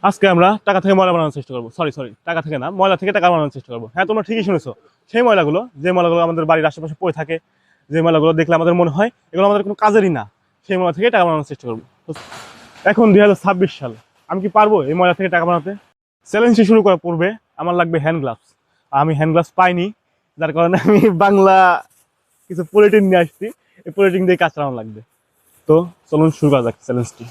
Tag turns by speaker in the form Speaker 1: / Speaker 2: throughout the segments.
Speaker 1: আজকে আমরা টাকা থেকে ময়লা বানানোর চেষ্টা করবো। সরি সরি, টাকা থেকে না, ময়লা থেকে টাকা বানানোর চেষ্টা করবো। হ্যাঁ, তোমরা ঠিকই শুনেছো। সেই ময়লাগুলো, যে ময়লাগুলো আমাদের বাড়ির আশেপাশে পড়ে থাকে, যে ময়লাগুলো দেখলে আমাদের মনে হয় এগুলো আমাদের কোনো কাজেরই না, সেই ময়লা থেকে টাকা বানানোর চেষ্টা করবো। এখন 2026 সাল, আমি কি পারবো এই ময়লা থেকে টাকা বানাতে? চ্যালেঞ্জটি শুরু করার পূর্বে আমার লাগবে হ্যান্ড গ্লাভস। আমি হ্যান্ড গ্লাভস পাইনি, যার কারণে আমি বাংলা কিছু পলিটিন নিয়ে আসছি। এই পলিটিন দিয়ে কাজ চালানো লাগবে। তো চলুন শুরু করা যাক চ্যালেঞ্জটি।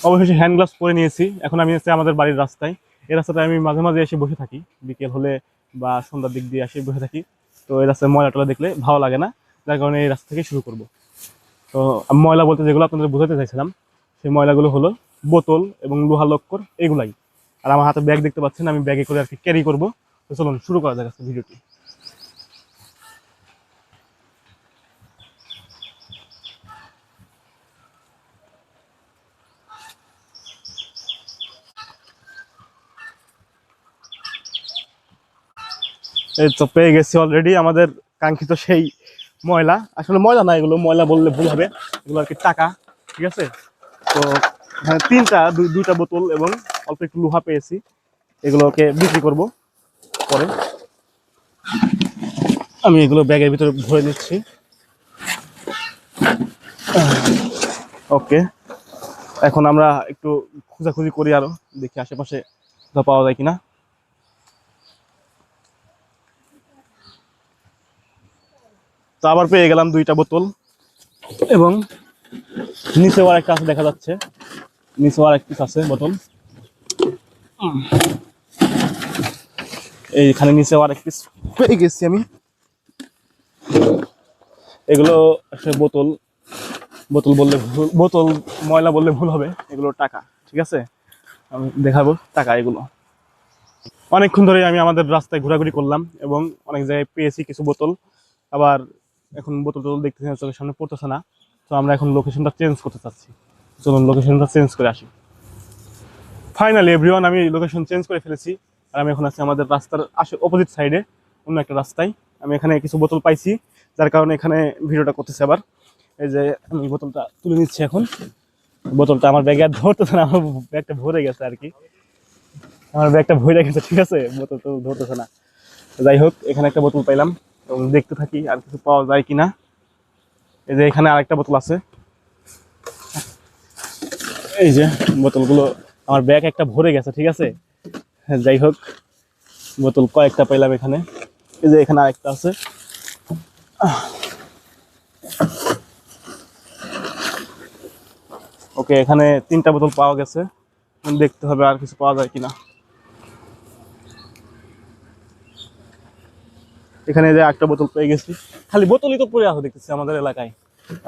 Speaker 1: অবশেষে হ্যান্ড গ্লাভস পরে নিয়েছি। এখন আমি আছি আমাদের বাড়ির রাস্তায়। এই রাস্তাটায় আমি মাঝে মাঝে এসে বসে থাকি, বিকেল হলে বা সন্ধ্যার দিক দিয়ে এসে বসে থাকি। তো এই রাস্তায় ময়লা টলা দেখলে ভালো লাগে না, যার কারণে এই রাস্তা থেকে শুরু করব। তো আমি ময়লা বলতে যেগুলো আপনাদের বোঝাতে চাইছিলাম, সেই ময়লাগুলো হলো বোতল এবং লোহা লক্কর, এগুলাই। আর আমার হাতে ব্যাগ দেখতে পাচ্ছেন, আমি ব্যাগে করে আর কি ক্যারি করবো। তো চলুন শুরু করা যাক ভিডিওটি। এই তো পেয়ে গেছি অলরেডি আমাদের কাঙ্ক্ষিত সেই ময়লা। আসলে ময়লা না, এগুলো ময়লা বললে ভুল হবে, এগুলো আর কি টাকা। ঠিক আছে। তো এখানে দুইটা বোতল এবং অল্প একটু লোহা পেয়েছি, এগুলোকে বিক্রি করব পরে। আমি এগুলো ব্যাগের ভিতরে ভরে নিচ্ছি। ওকে, এখন আমরা একটু খোঁজাখুঁজি করি, আরো দেখি আশেপাশে কোথাও পাওয়া যায় কিনা। তো আবার পেয়ে গেলাম দুইটা বোতল, এবং নিচেও আর একটা আছে দেখা যাচ্ছে, নিচেও আর এক পিস আছে বোতল। এইখানে নিচেও আর এক পিস পেয়ে গেছি আমি। এগুলো আসলে বোতল, বোতল ময়লা বললে ভুল হবে, এগুলো টাকা। ঠিক আছে, আমি দেখাবো টাকা এগুলো। অনেকক্ষণ ধরে আমি আমাদের রাস্তায় ঘোরাঘুরি করলাম এবং অনেক জায়গায় পেয়েছি কিছু বোতল। আবার এখন বোতল টোতল দেখতেছি না, চোখের সামনে পড়তেছে না। তো আমরা এখন লোকেশনটা চেঞ্জ করতে চাচ্ছি। চলুন লোকেশনটা চেঞ্জ করে আসি। ফাইনালি এভরিওয়ান, আমি লোকেশন চেঞ্জ করে ফেলেছি। আর আমি এখন আছি আমাদের রাস্তার অপোজিট সাইডে, অন্য একটা রাস্তায়। আমি এখানে কিছু বোতল পাইছি, যার কারণে এখানে ভিডিওটা করতেছি আবার। এই যে আমি বোতলটা তুলে নিচ্ছি এখন। বোতলটা আমার ব্যাগে আর ধরতেছে না, আমার ব্যাগটা ভরে গেছে আর কি, আমার ব্যাগটা ভরে গেছে। ঠিক আছে, বোতল তো ধরতেছে না। যাই হোক, এখানে একটা বোতল পাইলাম এবং দেখতে থাকি আর কিছু পাওয়া যায় কিনা। এই যে এখানে আরেকটা বোতল আছে। এই যে বোতলগুলো, আমার ব্যাগ একটা ভরে গেছে। ঠিক আছে, যাই হোক, বোতল কয়েকটা পাইলাম এখানে। এই যে এখানে আরেকটা আছে। ওকে, এখানে 3টা বোতল পাওয়া গেছে। দেখতে হবে আর কিছু পাওয়া যায় কিনা। এখানে যে একটা বোতল পেয়ে গেছি। খালি বোতলই তো পড়ে আছে দেখতেছি আমাদের এলাকায়।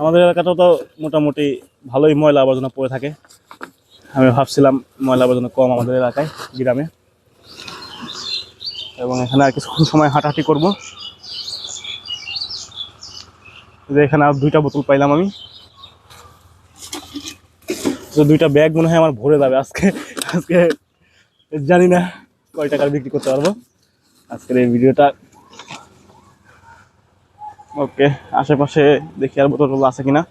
Speaker 1: আমাদের এলাকাটাও তো মোটামুটি ভালোই ময়লা আবর্জনা পড়ে থাকে। আমি ভাবছিলাম ময়লা আবর্জনা কম আমাদের এলাকায়, গ্রামে। এবং এখানে আর কিছুক্ষণ সময় হাঁটাহাঁটি করব। যে এখানে আর 2টা বোতল পাইলাম আমি। তো 2টা ব্যাগ মনে হয় আমার ভরে যাবে আজকে। আজকে জানি না কয় টাকার বিক্রি করতে পারবো আজকের এই ভিডিওটা। ওকে, আশেপাশে দেখি আর বোতল আছে কিনা।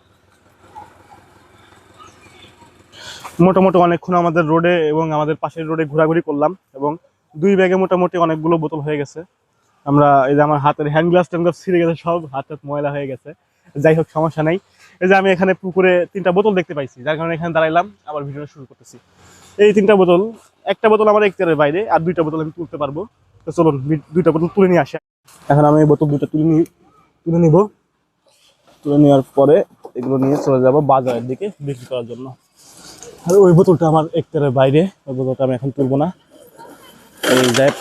Speaker 1: মোটামুটি অনেকক্ষণ আমাদের রোডে এবং আমাদের পাশের রোডে ঘোরাঘুরি করলাম, এবং 2 ব্যাগে মোটামুটি অনেকগুলো বোতল হয়ে গেছে। আমরা এই যে আমার হাতের হ্যান্ড গ্লাভস ছিঁড়ে গেছে, সব হাত ময়লা হয়ে গেছে। যাই হোক, সমস্যা নাই। এই যে আমি এখানে পুকুরে 3টা বোতল দেখতে পাইছি, যার কারণে এখানে দাঁড়াইলাম, আবার ভিডিওটা শুরু করতেছি। এই 3টা বোতল, একটা বোতল আমার এখতিয়ারের বাইরে, আর 2টা বোতল আমি তুলতে পারবো। তো চলুন 2টা বোতল তুলে নিয়ে আসি। এখন আমি এই বোতল 2টা তুলে নিব। তুলে নেওয়ার পরে এগুলো নিয়ে চলে যাব বাজারের দিকে বিক্রি করার জন্য। আর ওই বোতলটা আমার এখতিয়ারের বাইরে, ওই বোতলটা আমি এখন তুলবো না। এই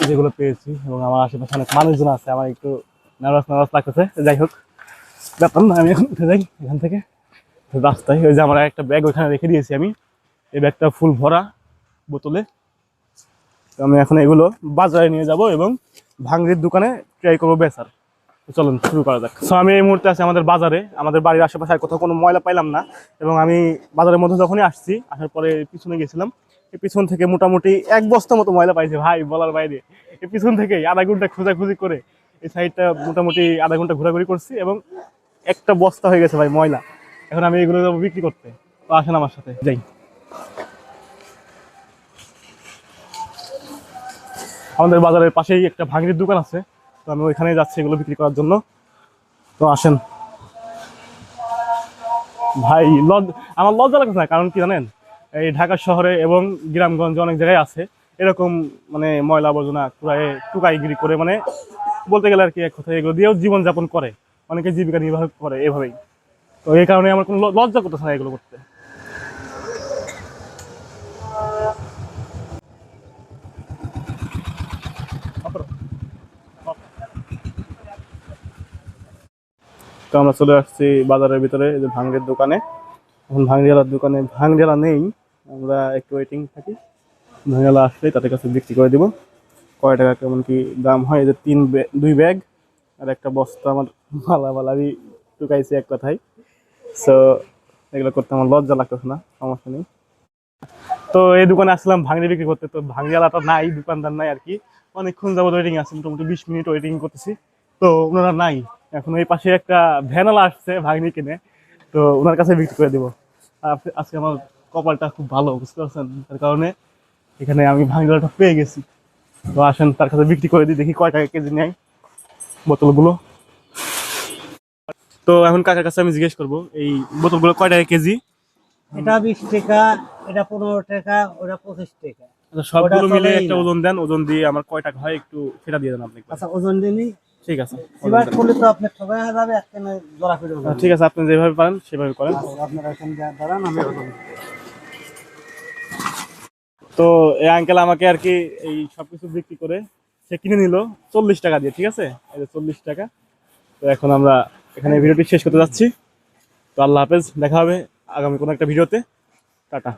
Speaker 1: যেগুলো পেয়েছি, এবং আমার আশেপাশে অনেক মানুষজন আছে, আমার একটু নার্ভাস লাগতেছে। যাই হোক, ব্যাপার না, আমি এখন উঠে যাই এখান থেকে রাস্তায়। ওই যে আমার একটা ব্যাগ ওইখানে রেখে দিয়েছি আমি, এই ব্যাগটা ফুল ভরা বোতলে। তো আমি এখন এগুলো বাজারে নিয়ে যাব এবং ভাঙড়ির দোকানে ট্রাই করবো বেচার। চলুন শুরু করা যাক। সো আমি এই মুহূর্তে আছি আমাদের বাজারে। আমাদের বাড়ির আশেপাশে আর কোথাও কোনো ময়লা পাইলাম না, এবং আমি বাজারের মধ্যে যখনই আসছি, আসার পরে পিছনে গেছিলাম, এই পিছন থেকে মোটামুটি 1 বস্তা মতো ময়লা পাইছে ভাই, বলার বাইরে। এই পিছন থেকেই আধা ঘন্টা খোঁজাখুঁজি করে এই সাইডটা মোটামুটি আধা ঘন্টা ঘোরাঘুরি করছি, এবং একটা বস্তা হয়ে গেছে ভাই ময়লা। এখন আমি এগুলো যাবো বিক্রি করতে। তো আসেন আমার সাথে যাই। আমাদের বাজারের পাশেই একটা ভাঙড়ির দোকান আছে, তো আমি ওইখানে যাচ্ছি এগুলো বিক্রি করার জন্য। তো আসেন ভাই, আমার লজ্জা লাগছে না, কারণ কি জানেন, এই ঢাকা শহরে এবং গ্রামগঞ্জে অনেক জায়গায় আছে এরকম মানে ময়লা আবর্জনা পুরাই টুকাইগিরি করে, মানে বলতে গেলে আর কি এক কথা এগুলো দিয়েও জীবনযাপন করে, অনেকে জীবিকা নির্বাহ করে এভাবেই। তো এই কারণে আমার কোনো লজ্জা করতেছে না এগুলো করতে। তো আমরা চলে আসছি বাজারের ভিতরে, এই যে ভাঙড়ির দোকানে। এখন ভাঙড়িওয়ালার দোকানে ভাঙড়িওয়ালা নেই, আমরা একটু ওয়েটিং থাকি, ভাঙড়িওয়ালা আসলে তাদের কাছে বিক্রি করে দিব। কয় টাকা কেমন কি দাম হয়, এই যে 2 ব্যাগ আর একটা বস্তা আমার মালামাল আমি টুকাইছি এক কথায়। সো এগুলো করতে আমার লজ্জা লাগতেছে না, সমস্যা নেই। তো এই দোকানে আসলাম ভাঙড়ি বিক্রি করতে, তো ভাঙড়িওয়ালাটা নাই, দোকানদার নাই আর কি। অনেকক্ষণ যাবত ওয়েটিং আছে, মোটামুটি 20 মিনিট ওয়েটিং করতেছি, তো ওনারা নাই। এখন এই পাশে একটা ভ্যানওয়ালা আসছে ভাঙড়ি কিনে, তো ওনার কাছে বিক্রি করে দিব। আর আজকে আমার কপালটা খুব ভালো, বুঝতে পারছেন, তার কারণে এখানে আমি ভাঙড়িওয়ালাটা পেয়ে গেছি। তো আসেন তার কাছে বিক্রি করে দিই, দেখি কয় টাকা কেজি নেয় বোতলগুলো। তো এখন কাকার কাছে আমি জিজ্ঞেস করবো এই বোতলগুলো কয় টাকা কেজি।
Speaker 2: এটা 20 টাকা, এটা 15 টাকা, ওটা 25 টাকা।
Speaker 1: আচ্ছা, সবগুলো
Speaker 2: ওটা
Speaker 1: মিলে
Speaker 2: চলেই
Speaker 1: একটা
Speaker 2: না।
Speaker 1: ওজন দেন, ওজন দিয়ে আমার কয় টাকা হয় একটু সেটা দিয়ে দেন আপনি একবার।
Speaker 2: আচ্ছা, ওজন দিনই
Speaker 1: ঠিক আছে, ওজন
Speaker 2: এবার
Speaker 1: দেন।
Speaker 2: করলে তো আপনি ঠকায় যাবে, একখানে জোড়া করে ওজন
Speaker 1: ঠিক আছে, আপনি যেভাবে পারেন সেভাবে করেন।
Speaker 2: দিন। আপনারা এখানে দাঁড়ান, আমি ওজন দিই।
Speaker 1: তো এই আঙ্কেল আমাকে আর কি এই সবকিছু বিক্রি করে সে কিনে নিল 40 টাকা দিয়ে, ঠিক আছে, এই যে 40 টাকা। তো এখন আমরা এখানে ভিডিওটি শেষ করতে যাচ্ছি। তো আল্লাহ হাফেজ, দেখা হবে আগামী কোনো একটা ভিডিওতে। টাটা।